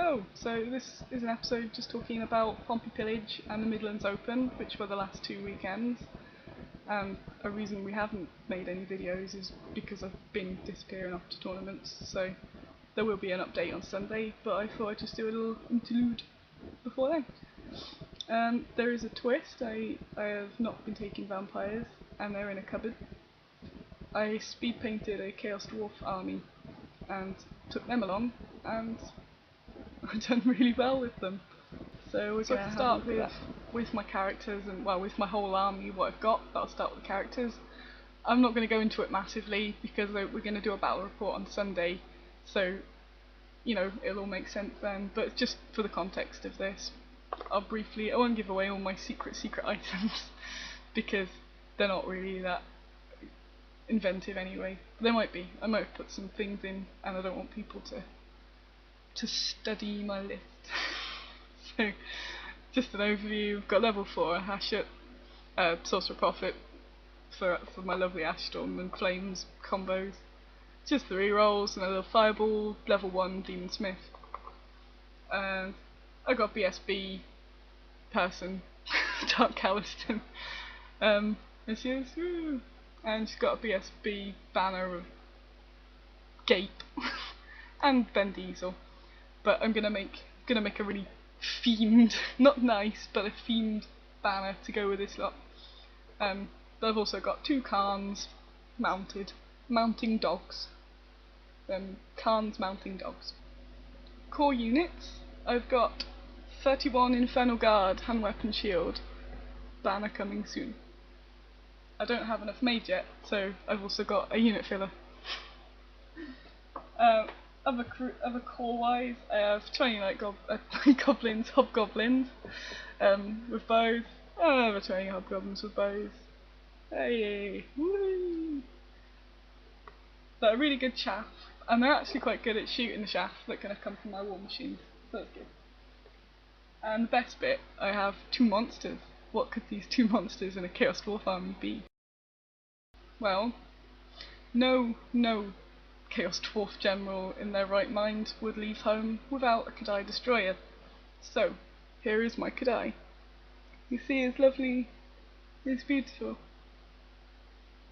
Hello! So this is an episode just talking about Pompey, Pillage and the Midlands Open, which were the last 2 weekends. And a reason we haven't made any videos is because I've been disappearing off to tournaments, so there will be an update on Sunday, but I thought I'd just do a little interlude before then. There is a twist. I have not been taking vampires, and they're in a cupboard. I speed painted a Chaos Dwarf army and took them along, and I've done really well with them. So we're going to start with my characters and, well, with my whole army, what I've got. I'll start with the characters. I'm not going to go into it massively because we're going to do a battle report on Sunday, so, you know, it'll all make sense then. But just for the context of this, I won't give away all my secret items because they're not really that inventive anyway. They might be. I might have put some things in and I don't want people to study my list. So, just an overview. I've got level 4 a Hashut, Sorcerer Prophet for my lovely Ashstorm and Flames combos. Just 3 rolls and a little Fireball, level 1 Demon Smith. And I got BSB person, Dark Calliston. And she is, woo! And she's got a BSB banner of Gape and Ben Diesel. But I'm gonna make a really themed, not nice, but a themed banner to go with this lot. I've also got 2 Khans mounting dogs. Khans mounting dogs. Core units, I've got 31 Infernal Guard, hand weapon shield, banner coming soon. I don't have enough made yet, so I've also got a unit filler. Other core-wise, I have 20 goblins, hobgoblins, with bows. Another 20 hobgoblins with bows. Hey, woo! They're a really good chaff, and they're actually quite good at shooting the chaff that kind of come from my war machines, so that's good. And the best bit, I have 2 monsters. What could these 2 monsters in a Chaos Dwarf army be? Well, no Chaos Dwarf general in their right mind would leave home without a Kadai destroyer. So, here is my Kadai. You see it's lovely, it's beautiful.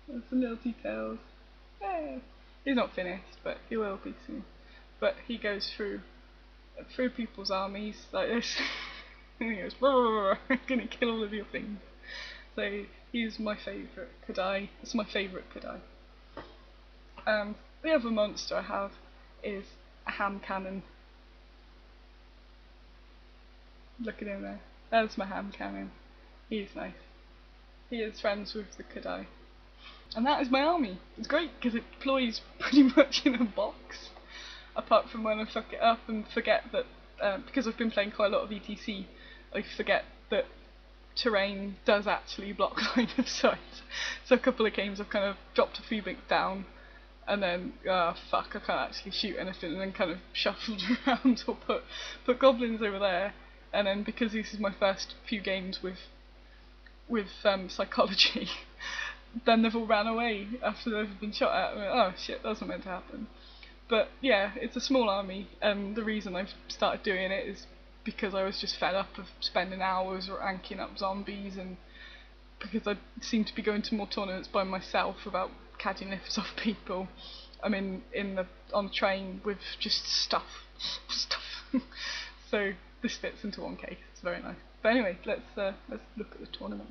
There's some little details. Yeah. He's not finished, but he will be soon. But he goes through people's armies like this. And he goes, I'm gonna kill all of your things. So he's my favourite Kadai. It's my favourite Kadai. And the other monster I have is a ham cannon. Look at him there. There's my ham cannon. He's nice. He is friends with the Kadai. And that is my army. It's great because it deploys pretty much in a box. Apart from when I fuck it up and forget that, because I've been playing quite a lot of ETC, I forget that terrain does actually block line of sight. So a couple of games I've kind of dropped a few bits down and then, fuck, I can't actually shoot anything, and then kind of shuffled around or put goblins over there, and then because this is my first few games with psychology, then they've all ran away after they've been shot at. I went, oh shit, that wasn't meant to happen. But yeah, it's a small army, and the reason I've started doing it is because I was just fed up of spending hours ranking up zombies, and because I seem to be going to more tournaments by myself without catching lifts off people. I'm on the train with just stuff. So this fits into one case. It's very nice. But anyway, let's look at the tournament.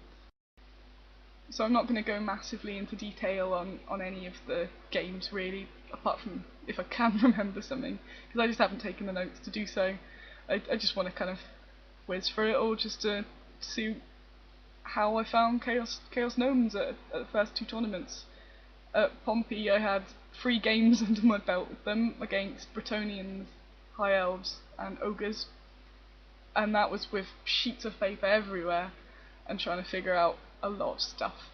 So I'm not going to go massively into detail on any of the games really, apart from if I can remember something, because I just haven't taken the notes to do so. I just want to kind of whiz through it all just to see how I found Chaos Gnomes at the first 2 tournaments. At Pompey I had 3 games under my belt with them against Bretonnians, High Elves and Ogres, and that was with sheets of paper everywhere and trying to figure out a lot of stuff.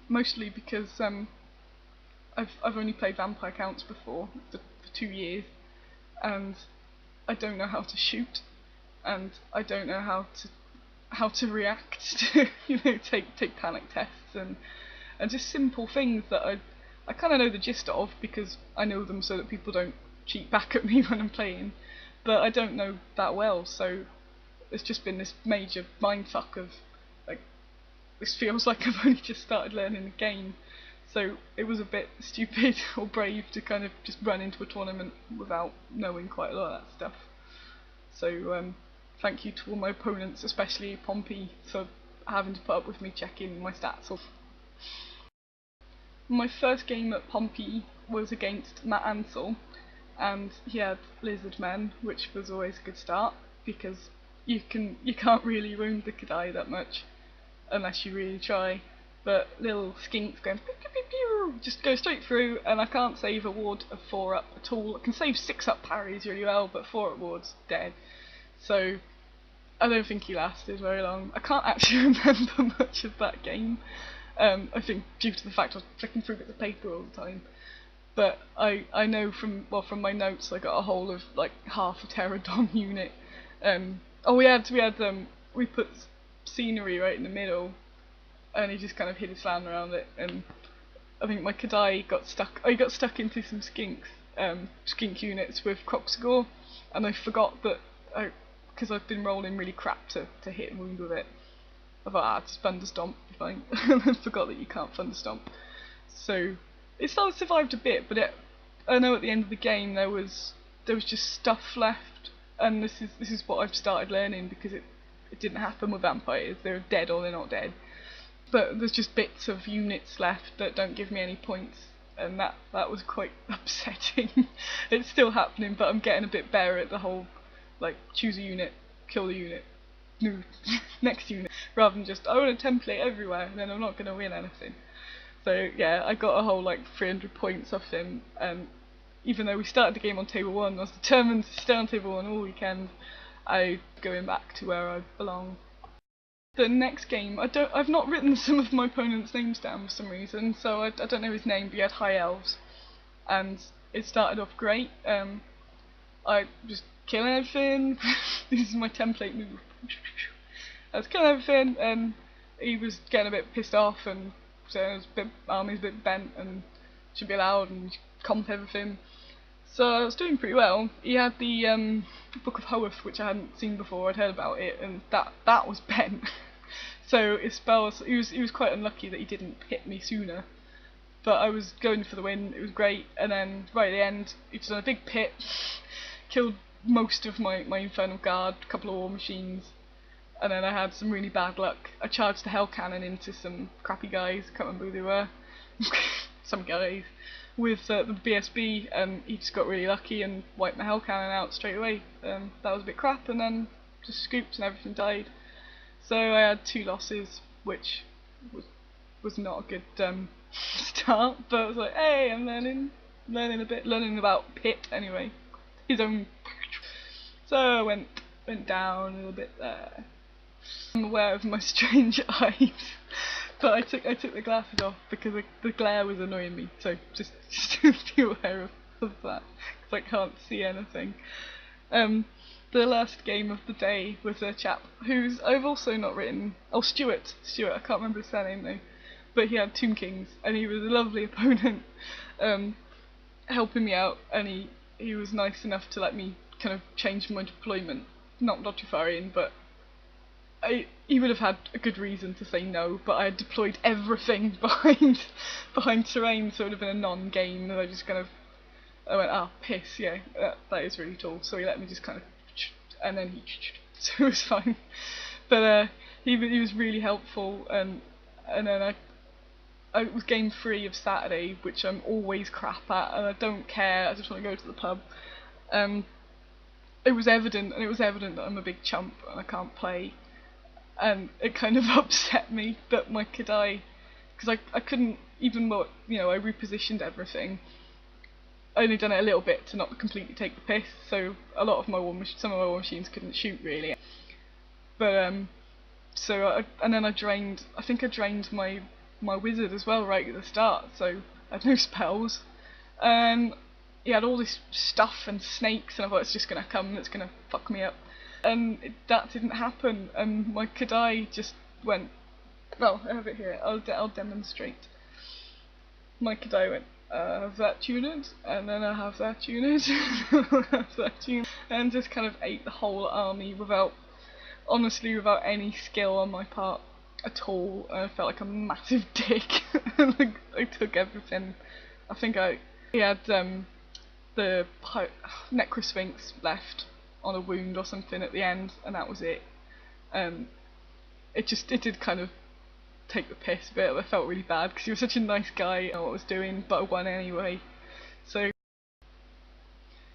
Mostly because I've only played vampire counts before for 2 years, and I don't know how to shoot, and I don't know how to react to take panic tests and just simple things that I kind of know the gist of because I know them so that people don't cheat back at me when I'm playing. but I don't know that well, so it's just been this major mindfuck of like, this feels like I've only just started learning the game. So it was a bit stupid or brave to kind of just run into a tournament without knowing quite a lot of that stuff. So thank you to all my opponents, especially Pompey, for having to put up with me checking my stats off. My first game at Pompey was against Matt Ansell, and he had lizard men, which was always a good start because you can't really wound the Kadai that much unless you really try. But little skinks going pew, pew, pew, pew, just go straight through, and I can't save a ward of 4 up at all. I can save 6 up parries really well, but 4 up wards dead. So I don't think he lasted very long. I can't actually remember much of that game. I think due to the fact I was flicking through bits of paper all the time. But I know from my notes I got a whole of like half a Pterodon unit. We put scenery right in the middle, and he just kind of hid his slam around it, and I think my Kadai got stuck. I got stuck into some skink units with Croxagore, and I forgot that because I've been rolling really crap to hit and wound with it. I thought, just Thunderstomp, be fine. And I forgot that you can't Thunderstomp. So it still survived a bit, but I know at the end of the game there was just stuff left, and this is what I've started learning because it didn't happen with vampires. They're dead or they're not dead. But there's just bits of units left that don't give me any points, and that was quite upsetting. It's still happening, but I'm getting a bit better at the whole, like, choose a unit, kill the unit, no, next unit, rather than just, I want a template everywhere, and then I'm not going to win anything. So yeah, I got a whole, like, 300 points off him, and even though we started the game on table 1, I was determined to stay on table 1 all weekend. I'm going back to where I belong. The next game, I've not written some of my opponent's names down for some reason, so I don't know his name, but he had high elves, and it started off great. I just killing everything. This is my template move. I was killing everything, and he was getting a bit pissed off, and saying his army's a bit bent and should be allowed, and comp everything. So I was doing pretty well. He had the Book of Hoeth, which I hadn't seen before. I'd heard about it, and that was bent. So his spells, he was quite unlucky that he didn't hit me sooner. But I was going for the win. It was great. And then right at the end, he just done a big pit, killed most of my Infernal Guard, a couple of War Machines, and then I had some really bad luck. I charged the Hell Cannon into some crappy guys. Can't remember who they were. Some guys. With the BSB, and he just got really lucky and wiped my Hell Cannon out straight away. That was a bit crap, and then just scooped and everything died. So I had 2 losses, which was not a good start, but I was like, hey, I'm learning a bit, learning about Pit anyway. His own. So I went down a little bit there. I'm aware of my strange eyes. But I took the glasses off because the glare was annoying me, so just be aware of that, because I can't see anything. The last game of the day was a chap who's I've also not written. Oh, Stuart, I can't remember his surname though, but he had Tomb Kings, and he was a lovely opponent, helping me out, and he was nice enough to let me kind of change my deployment, not too far in, but he would have had a good reason to say no, but I had deployed everything behind terrain, so it would have been a non-game, and I went, oh, piss, yeah, that is really tall, so he let me just kind of, and then so it was fine. But he was really helpful, and then I was game 3 of Saturday, which I'm always crap at, and I don't care, I just want to go to the pub. It was evident that I'm a big chump and I can't play. And it kind of upset me that my Kadai, because I couldn't, even though, I repositioned everything, I only done it a little bit to not completely take the piss, so a lot of some of my war machines couldn't shoot really. But and then I drained my wizard as well right at the start, so I had no spells. He had all this stuff and snakes, and I thought it's just gonna come and it's gonna fuck me up. And that didn't happen, and my Kadai just went, well, I have it here, I'll demonstrate. My Kadai went, have that unit, and then I have that unit, and I have that unit, and just kind of ate the whole army honestly, without any skill on my part at all. I felt like a massive dick. I took everything. I think he had the Necrosphinx left on a wound or something at the end, and that was it. It did kind of take the piss a bit. I felt really bad because he was such a nice guy. I didn't know what I was doing, but I won anyway. So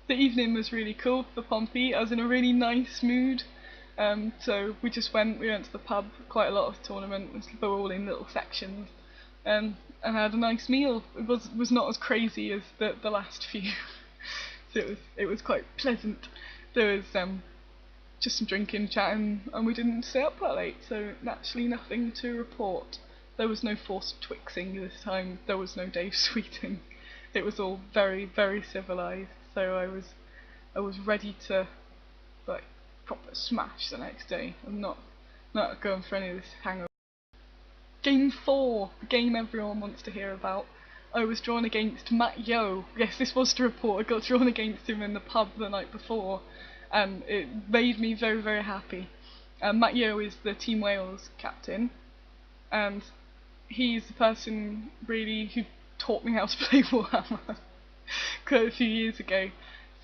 the evening was really cool for Pompey. I was in a really nice mood. So we went to the pub, quite a lot of tournaments, they were all in little sections, and had a nice meal. It was not as crazy as the last few, so it was quite pleasant. There was just some drinking, chatting, and we didn't stay up that late, so naturally nothing to report. There was no forced twixing this time, there was no Dave Sweeting. It was all very, very civilised, so I was ready to, like, proper smash the next day. I'm not going for any of this hangover. Game 4, the game everyone wants to hear about. I was drawn against Matt Yo. Yes, this was to report. I got drawn against him in the pub the night before, and it made me very, very happy. Matt Yo is the Team Wales captain, and he's the person really who taught me how to play Warhammer quite a few years ago.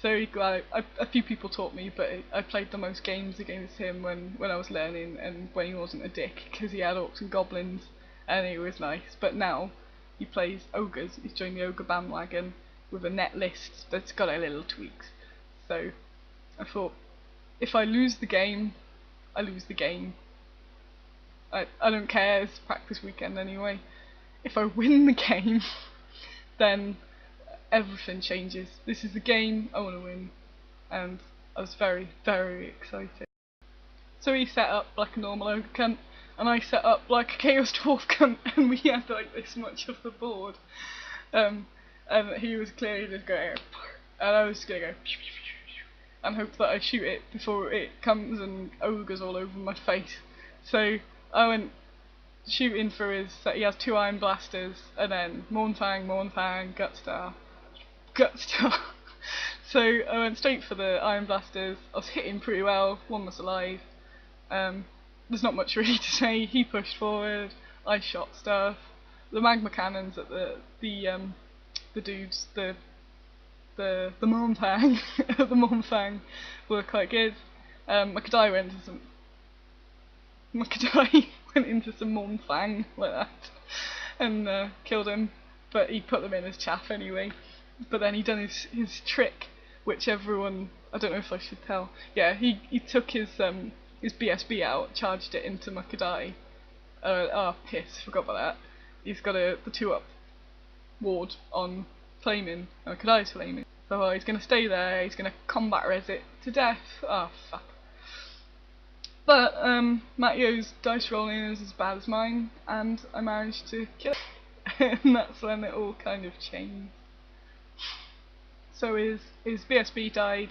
So a few people taught me, but I played the most games against him when I was learning, and when he wasn't a dick, because he had orcs and goblins, and it was nice. But now he plays ogres. He's joined the ogre bandwagon with a net list that's got a little tweaks. So I thought, if I lose the game, I lose the game. I don't care, it's practice weekend anyway. If I win the game, then everything changes. This is the game, I want to win, and I was very, very excited. So he set up like a normal ogre cunt, and I set up like a chaos dwarf cunt, and we had like this much of the board. And he was clearly just going, and I was just going to go, and hope that I shoot it before it comes and ogres all over my face. So I went shooting for he has 2 iron blasters, and then Mournfang, Gutstar. So I went straight for the iron blasters. I was hitting pretty well, one was alive. There's not much really to say. He pushed forward, I shot stuff. The magma cannons at the dudes, the Mournfang the Mournfang were quite good. Makadai went into some Mournfang like that and killed him, but he put them in as chaff anyway. But then he done his trick, which everyone, I don't know if I should tell. Yeah, he took his BSB out, charged it into Makadai. Piss, forgot about that. He's got the 2-up ward on flaming, Makadai's flaming. So he's gonna stay there, he's gonna combat res it to death. Oh fuck. But Matt Yo's dice rolling is as bad as mine, and I managed to kill it. And that's when it all kind of changed. So his BSB died.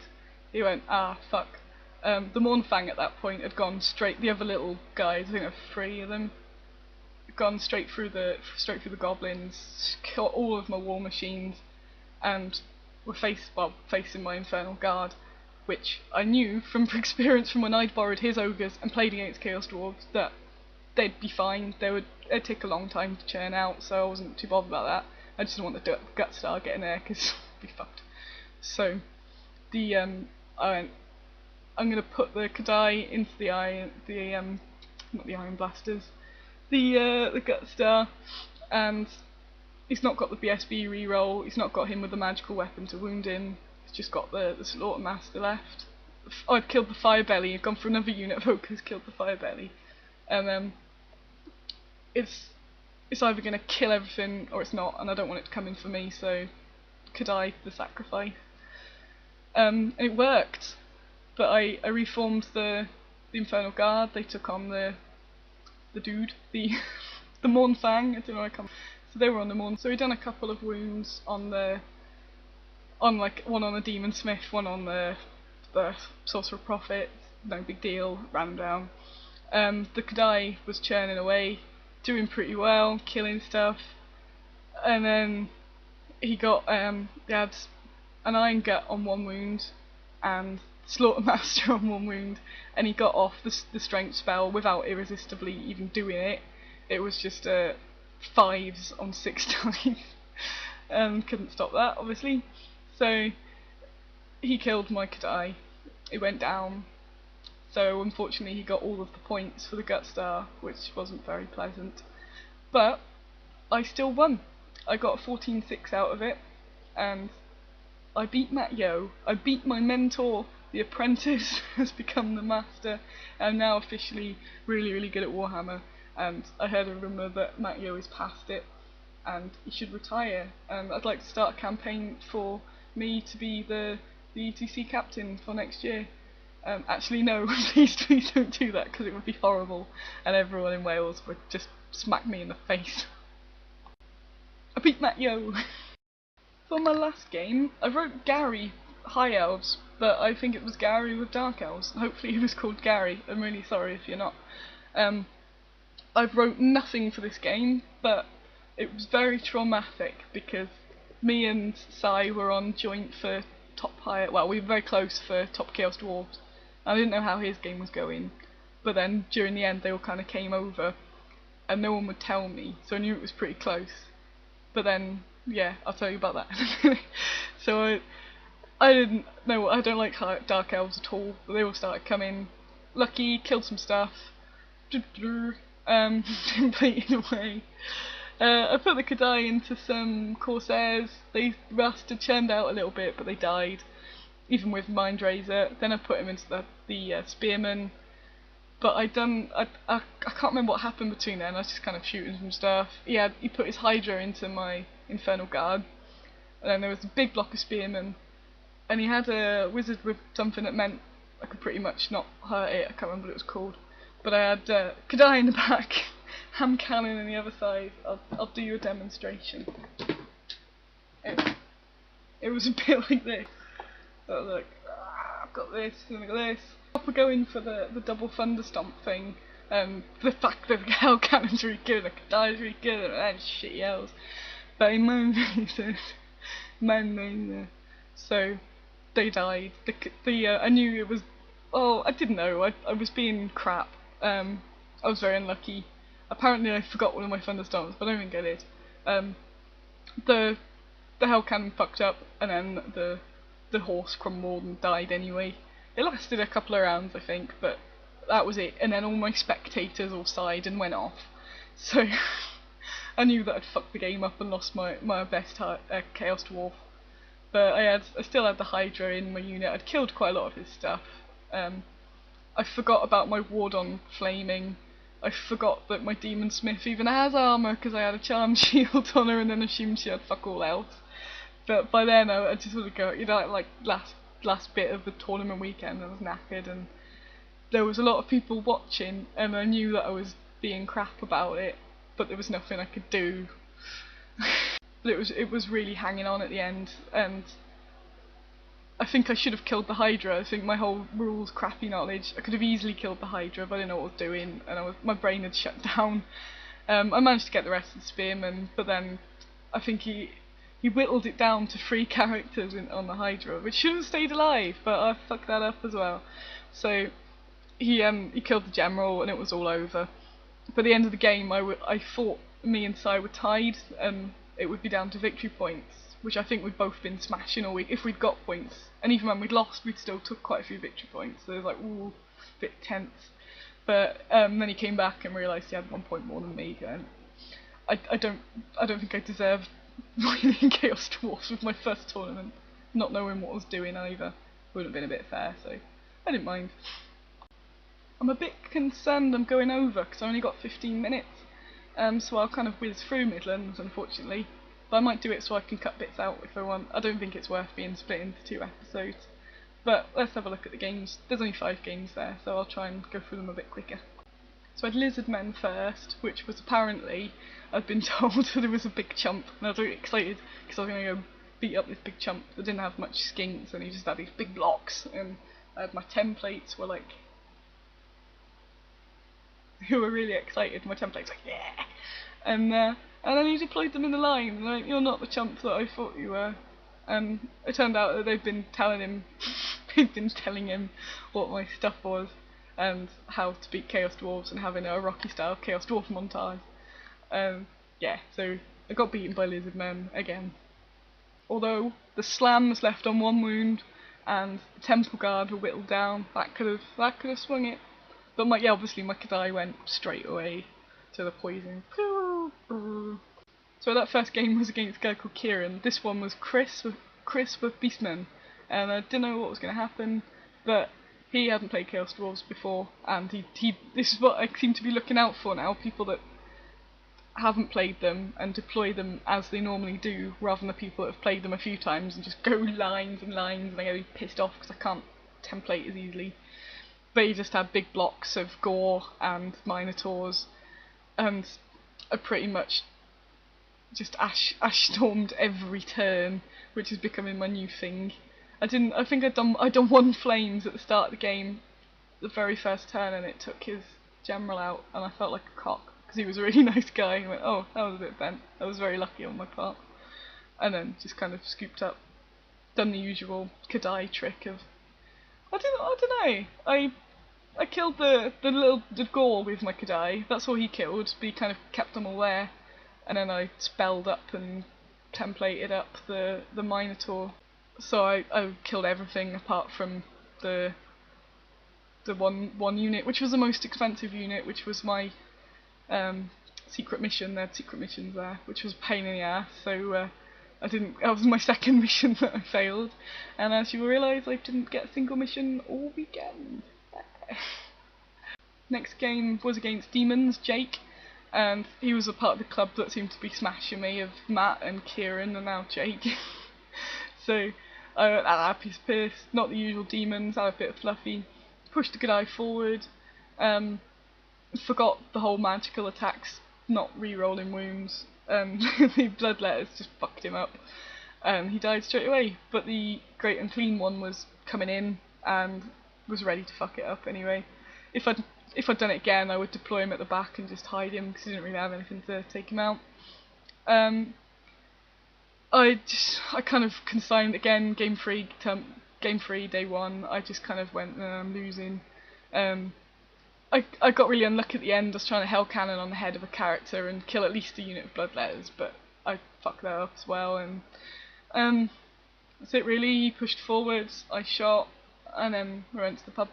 He went, fuck. The Mournfang at that point had gone straight. The other little guys, I think there were 3 of them, had gone straight through the goblins, killed all of my war machines, and were facing my infernal guard, which I knew from experience from when I'd borrowed his ogres and played against Chaos Dwarves that they'd be fine. It'd take a long time to churn out, so I wasn't too bothered about that. I just didn't want the Gutstar getting there because I'd be fucked. So I went, I'm gonna put the Kadai into not the iron blasters, the Gutstar, and he's not got the BSB reroll. He's not got him with the magical weapon to wound him. He's just got the Slaughtermaster left. I'd killed the Firebelly. I've gone for another unit of ogres, killed the Firebelly, and it's either gonna kill everything or it's not, and I don't want it to come in for me. So Kadai the sacrifice. It worked, but I reformed the Infernal Guard. They took on the dude, the Mournfang. I don't know how I come. So they were on the Mourn. So we done a couple of wounds on like one on the Demon Smith, one on the Sorcerer Prophet. No big deal. Ran them down. The Kadai was churning away, doing pretty well, killing stuff, and then he had an iron gut on one wound and Slaughtermaster on one wound, and he got off the strength spell without irresistibly even doing it. It was just 5s on 6 times. Couldn't stop that, obviously. So he killed my Kadai. It went down. So unfortunately he got all of the points for the Gut Star, which wasn't very pleasant. But I still won. I got a 14-6 out of it, and I beat Matt Yo. I beat my mentor. The apprentice has become the master. I'm now officially really, really good at Warhammer, and I heard a rumour that Matt Yo is past it and he should retire. I'd like to start a campaign for me to be the ETC captain for next year. Actually no, please don't do that, because it would be horrible and everyone in Wales would just smack me in the face. I beat Matt Yo! For my last game, I wrote Gary High Elves, but I think it was Gary with Dark Elves. Hopefully he was called Gary. I'm really sorry if you're not. I wrote nothing for this game, but it was very traumatic because me and Sai were on joint for top higher. Well, we were very close for top Chaos Dwarfs. I didn't know how his game was going, but then during the end they all kind of came over, and no one would tell me, so I knew it was pretty close. But then, yeah, I'll tell you about that. So I didn't know. I don't like Dark Elves at all. But they all started coming. Lucky, killed some stuff. Completed away. I put the Kadai into some Corsairs. They rusted, churned out a little bit, but they died, even with Mind Razor. Then I put him into the Spearman. But I can't remember what happened between then. I was just kind of shooting some stuff. He put his Hydra into my Infernal Guard. And then there was a big block of Spearmen. And he had a wizard with something that meant I could pretty much not hurt it. I can't remember what it was called. But I had Kadai in the back, Ham Cannon on the other side. I'll do you a demonstration. It was a bit like this. So I was like, I've got this, and I've got this. We're going for the double thunderstomp thing. The fact that the Hell Cannon's really good, the Kadai's really good, and shit else. But in my main so they died. I knew it was. Oh, I didn't know. I was being crap. I was very unlucky. Apparently, I forgot one of my thunderstorms, but I don't think I did. The Hell Cannon fucked up, and then the horse crumbled and died anyway. It lasted a couple of rounds, I think, but that was it. And then all my spectators all sighed and went off. So I knew that I'd fucked the game up and lost my best Chaos Dwarf. But I still had the Hydra in my unit. I'd killed quite a lot of his stuff. I forgot about my ward on flaming. I forgot that my Demon Smith even has armour because I had a charm shield on her and then assumed she had fuck all else. But by then I just sort of go, like last bit of the tournament weekend I was knackered, and there was a lot of people watching, and I knew that I was being crap about it, but there was nothing I could do. But it was really hanging on at the end, and I think I should have killed the Hydra. I think my whole rules crappy knowledge, I could have easily killed the Hydra, but I didn't know what I was doing, and my brain had shut down. I managed to get the rest of the Spearmen, but then I think he whittled it down to 3 characters on the Hydra, which should have stayed alive, but I fucked that up as well. So he killed the general, and it was all over. By the end of the game, I thought me and Sai were tied, and it would be down to victory points, which I think we'd both been smashing all week if we'd got points. And even when we'd lost, we'd still took quite a few victory points. So it was like, ooh, a bit tense. But then he came back and realised he had 1 point more than me, and I don't think I deserved winning Chaos Dwarfs with my first tournament, not knowing what I was doing either. Would have been a bit fair, so I didn't mind. I'm a bit concerned I'm going over because I only got 15 minutes, so I'll kind of whiz through Midlands, unfortunately. But I might do it so I can cut bits out if I want. I don't think it's worth being split into 2 episodes. But let's have a look at the games. There's only 5 games there, so I'll try and go through them a bit quicker. So I had Lizardmen first, which was apparently, I'd been told that it was a big chump, and I was really excited because I was going to go beat up this big chump that didn't have much skinks, and he just had these big blocks, and I had my templates were like, who were really excited. My templates were like, yeah! And And then he deployed them in the line, and like, you're not the chump that I thought you were. And it turned out that they'd been telling him what my stuff was, and how to beat Chaos Dwarfs, and having a Rocky style Chaos Dwarf montage. Yeah, so I got beaten by lizard men again. Although the slam was left on one wound, and the temple guard were whittled down, that could have swung it. But obviously my Kadai went straight away to the poison. So that first game was against a guy called Kieran. This one was Chris with Beastmen, and I didn't know what was going to happen, but he hadn't played Chaos Dwarfs before, and this is what I seem to be looking out for now, people that haven't played them and deploy them as they normally do, rather than the people that have played them a few times and just go lines and lines, and I get pissed off because I can't template as easily. But he just had big blocks of gore and minotaurs, and I pretty much just ash stormed every turn, which is becoming my new thing. I think I'd done one flames at the start of the game, the very first turn, and it took his general out, and I felt like a cock because he was a really nice guy. I went, oh, that was a bit bent. That was very lucky on my part. And then just kind of scooped up, done the usual Kadai trick of I don't know. I killed the gore with my Kadai. That's all he killed, but he kind of kept them all there. And then I spelled up and templated up the Minotaur. So I killed everything apart from the one unit, which was the most expensive unit, which was my secret mission. They had secret missions there, which was a pain in the ass. So that was my second mission that I failed. And as you will realise, I didn't get a single mission all weekend. Next game was against Demons, Jake. And he was a part of the club that seemed to be smashing me, of Matt and Kieran and now Jake. So I went that piece pissed, not the usual demons, had a bit of fluffy, pushed the good eye forward, forgot the whole magical attacks, not re-rolling wounds, the blood letters just fucked him up. He died straight away, but the Great Unclean one was coming in and was ready to fuck it up anyway. If I'd done it again, I would deploy him at the back and just hide him because he didn't really have anything to take him out. I kind of consigned again, game free, day one. I just kind of went, I'm losing. I got really unlucky at the end. I was trying to hell cannon on the head of a character and kill at least a unit of bloodletters, but I fucked that up as well. And that's it really. He pushed forwards, I shot, and then we went to the pub.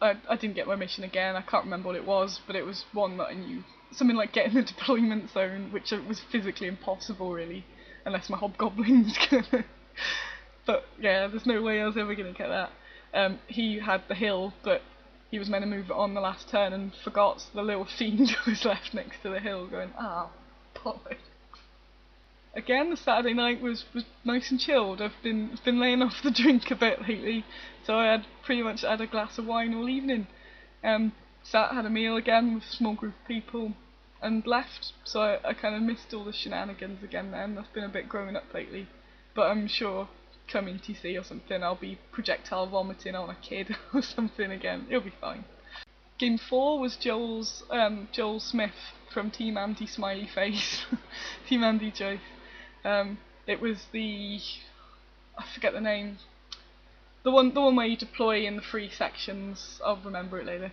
I didn't get my mission again. I can't remember what it was, but it was one that I knew. Something like getting the deployment zone, which was physically impossible really, unless my hobgoblin's gonna. But yeah, there's no way I was ever gonna get that. He had the hill, but he was meant to move it on the last turn and forgot. So the little fiend was left next to the hill, going, bollocks. Again, the Saturday night was nice and chilled. I've been laying off the drink a bit lately, so I had pretty much had a glass of wine all evening. Had a meal again with a small group of people and left, so I kind of missed all the shenanigans again then. I've been a bit growing up lately, but I'm sure coming TC or something I'll be projectile vomiting on a kid or something again. It'll be fine. Game 4 was Joel Smith from Team Andy Smiley Face, Team Andy Joyce. It was I forget the name. The one where you deploy in the 3 sections. I'll remember it later.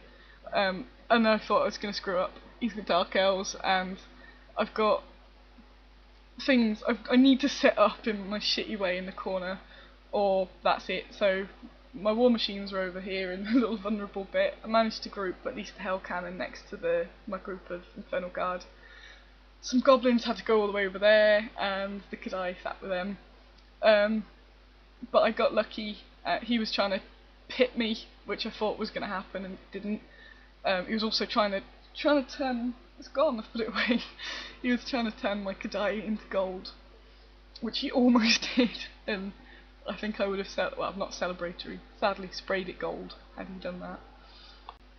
And I thought I was going to screw up. He's got Dark Elves, and I've got things I need to set up in my shitty way in the corner, or that's it. So my war machines were over here in a little vulnerable bit. I managed to group at least a hell cannon next to my group of Infernal Guard. Some goblins had to go all the way over there, and the Kadai sat with them. But I got lucky. He was trying to hit me, which I thought was going to happen, and it didn't. He was also trying to turn. It's gone. I've put it away. He was trying to turn my Kadai into gold, which he almost did, and I think I would have not celebratory. Sadly, sprayed it gold had he done that.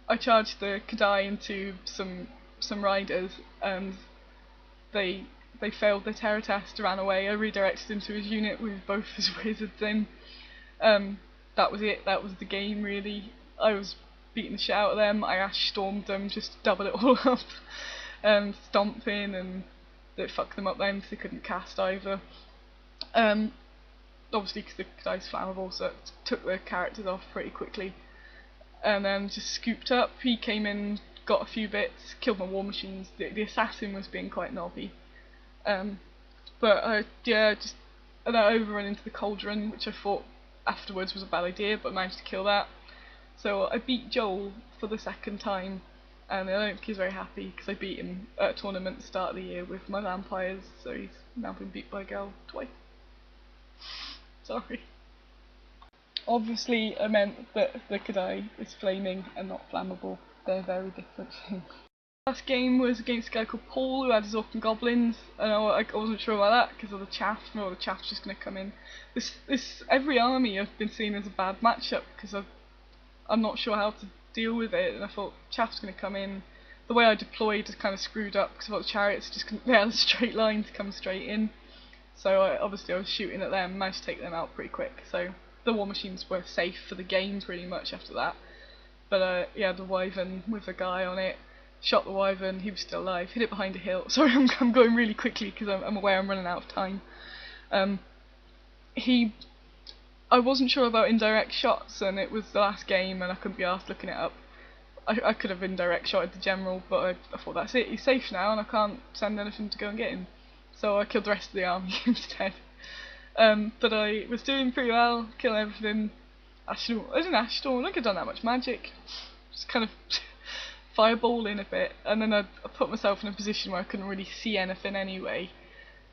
I charged the Kadai into some riders, and they failed their terror test, ran away. I redirected him to his unit with both his wizards in. That was it. That was the game really. I was beating the shit out of them. I ash stormed them, just to double it all up. stomping, and it fucked them up then because they couldn't cast either. Obviously because the dice flammable, so it took the characters off pretty quickly. And then just scooped up. He came in, got a few bits, killed my war machines. The assassin was being quite knobby. But just and I overrun into the cauldron, which I thought afterwards was a bad idea, but managed to kill that. So I beat Joel for the second time, and I don't think he's very happy because I beat him at a tournament at the start of the year with my vampires, so he's now been beat by a girl twice. Sorry. Obviously I meant that the Kadai is flaming and not flammable. They're very different things. Last game was against a guy called Paul who had his Orc and Goblins, and I wasn't sure about that because of the chaff. No, the chaff's just going to come in. Every army I've been seeing as a bad matchup because I'm not sure how to deal with it, and I thought chaff's going to come in. The way I deployed is kind of screwed up because I thought the chariots just couldn't, they had a straight line to come straight in. So obviously I was shooting at them, managed to take them out pretty quick. So the war machines were safe for the game pretty much after that. But yeah, the wyvern with the guy on it. Shot the wyvern, he was still alive, hit it behind a hill. Sorry, I'm going really quickly because I'm aware I'm running out of time. I wasn't sure about indirect shots, and it was the last game and I couldn't be asked looking it up. I could have indirect shotted the general, but I thought that's it, he's safe now and I can't send anything to go and get him. So I killed the rest of the army instead. But I was doing pretty well, killing everything. I didn't Ashtorm, I don't think I'd done that much magic. Just kind of fireballing a bit, and then I put myself in a position where I couldn't really see anything anyway.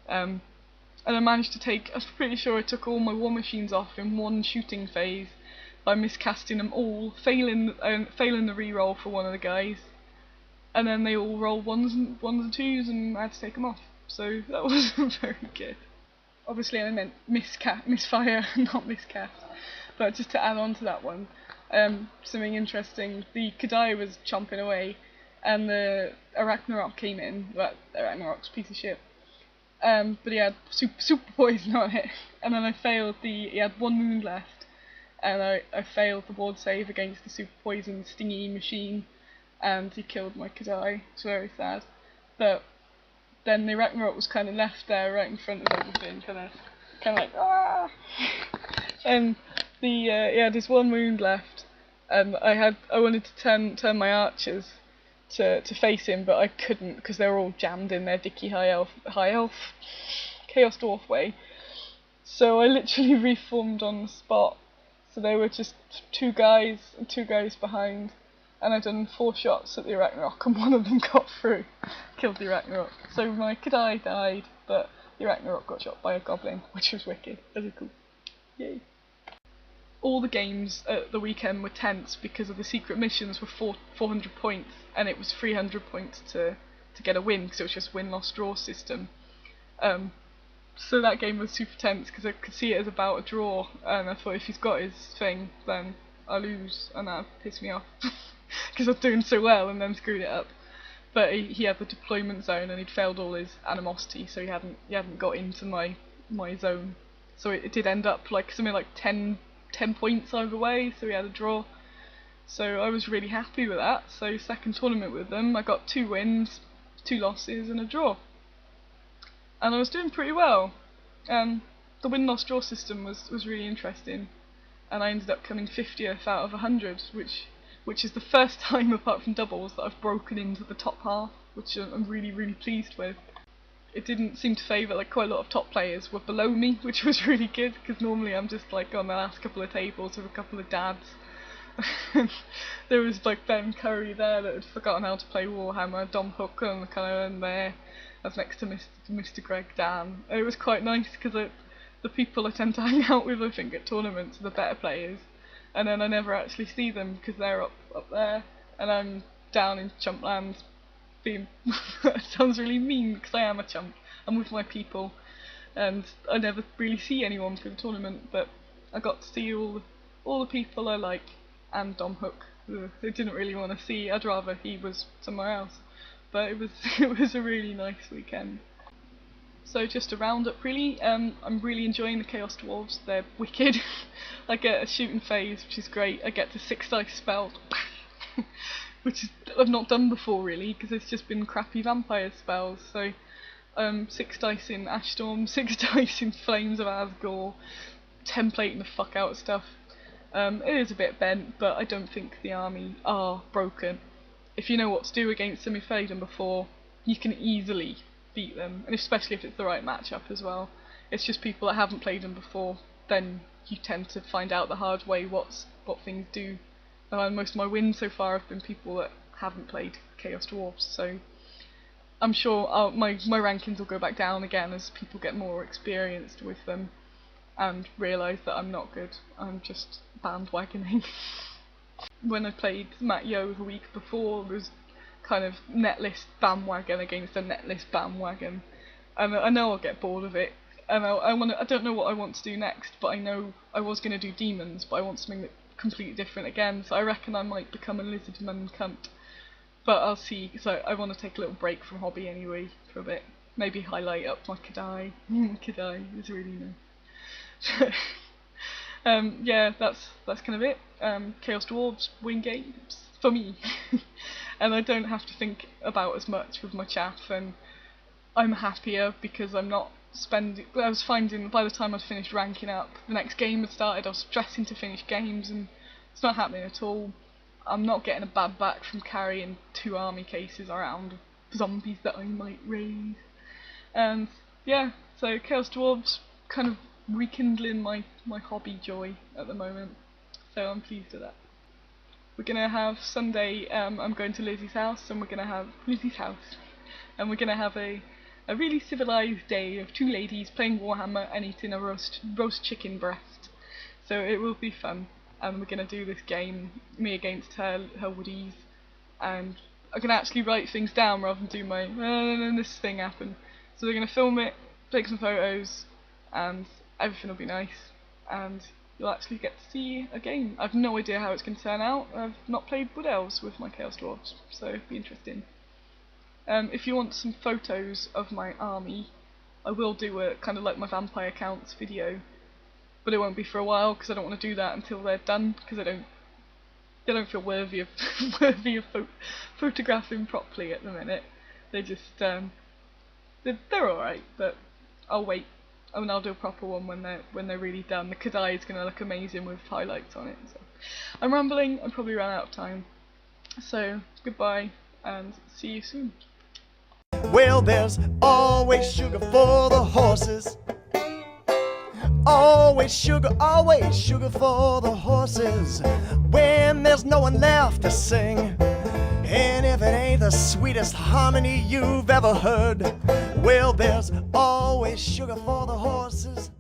And I managed to I'm pretty sure I took all my war machines off in one shooting phase by miscasting them all, failing the reroll for one of the guys, and then they all rolled ones and twos, and I had to take them off. So that wasn't very good. Obviously I meant misfire, not miscast. But just to add on to that one, something interesting, the Kadai was chomping away and the Arachnarok came in. Well, Arachnarok's a piece of shit. But he had super poison on it, and then I failed he had one wound left, and I failed the ward save against the super poison stingy machine, and he killed my Kadai. It's very sad. But then the Arachnarok was kind of left there right in front of everything, kind of like, ah! And he had his one wound left, and I wanted to turn my archers to face him, but I couldn't because they were all jammed in their dicky high elf Chaos Dwarf way. So I literally reformed on the spot. So they were just two guys behind, and I'd done 4 shots at the Arachnarok, and one of them got through, killed the Arachnarok. So my Kadai died, but the Arachnarok got shot by a goblin, which was wicked. Really cool. Yay. All the games at the weekend were tense because of the secret missions were 400 points, and it was 300 points to get a win because it was just win-loss-draw system. So that game was super tense because I could see it as about a draw, and I thought if he's got his thing, then I lose, and that pissed me off because I was doing so well and then screwed it up. But he had the deployment zone and he'd failed all his animosity, so he hadn't got into my zone. So it did end up like something like 10 points either way, so we had a draw. So I was really happy with that. So second tournament with them, I got 2 wins, 2 losses and a draw. And I was doing pretty well. The win-loss-draw system was really interesting, and I ended up coming 50th out of 100, which is the first time apart from doubles that I've broken into the top half, which I'm really, really pleased with. It didn't seem to favour, like, quite a lot of top players were below me, which was really good, because normally I'm just like on the last couple of tables with a couple of dads. There was like Ben Curry there that had forgotten how to play Warhammer, Dom Hook and kind of in there. I was next to Mr. Greg Dan. It was quite nice because the people I tend to hang out with, I think, at tournaments are the better players, and then I never actually see them because they're up there and I'm down in Chumpland being that sounds really mean because I am a chump. I'm with my people and I never really see anyone through the tournament, but I got to see all the people I like, and Dom Hook, who I didn't really want to see. I'd rather he was somewhere else, but it was a really nice weekend. So just a roundup really, I'm really enjoying the Chaos Dwarves. They're wicked. I get a shooting phase, which is great. I get to 6 dice spelled, which is, I've not done before really, because it's just been crappy vampire spells. So 6 dice in Ashstorm, 6 dice in Flames of Asgore, templating the fuck out of stuff. It is a bit bent, but I don't think the army are broken. If you know what to do against them, you've played them before, you can easily beat them, and especially if it's the right matchup as well. It's just people that haven't played them before, then you tend to find out the hard way what things do. Most of my wins so far have been people that haven't played Chaos Dwarfs, so I'm sure my rankings will go back down again as people get more experienced with them and realise that I'm not good, I'm just bandwagoning. When I played Matt Yo the week before, there was kind of netlist bandwagon against a netlist bandwagon, and I know I'll get bored of it, and I don't know what I want to do next, but I know I was going to do demons, but I want something that completely different again, so I reckon I might become a lizardman cunt, but I'll see. So I want to take a little break from hobby anyway for a bit, maybe highlight up my Kadai. Kadai is really nice. Yeah, that's kind of it. Chaos Dwarves win games for me, and I don't have to think about as much with my chaff, and I'm happier because I'm not spending. I was finding by the time I'd finished ranking up, the next game had started. I was stressing to finish games, and it's not happening at all. I'm not getting a bad back from carrying 2 army cases around zombies that I might raise, and yeah. So Chaos Dwarves kind of rekindling my hobby joy at the moment, so I'm pleased with that. We're gonna have Sunday. I'm going to Lizzie's house, and we're gonna have a really civilised day of 2 ladies playing Warhammer and eating a roast chicken breast. So it will be fun, and we're gonna do this game, me against her woodies, and I can actually write things down rather than do my and this thing happened. So we're gonna film it, take some photos, and everything will be nice, and you'll actually get to see a game. I've no idea how it's going to turn out. I've not played Wood Elves with my Chaos Dwarfs, so it'll be interesting. If you want some photos of my army, I will do a kind of like my vampire counts video, but it won't be for a while because I don't want to do that until they're done, because they don't feel worthy of photographing properly at the minute. They just they're alright, but I'll wait. And I'll do a proper one when they're really done. The Kadai is going to look amazing with highlights on it. So I'm rambling, I'm probably run out of time. So goodbye and see you soon. Well, there's always sugar for the horses. Always sugar for the horses. When there's no one left to sing, and if it ain't the sweetest harmony you've ever heard, well, there's always sugar for the horses.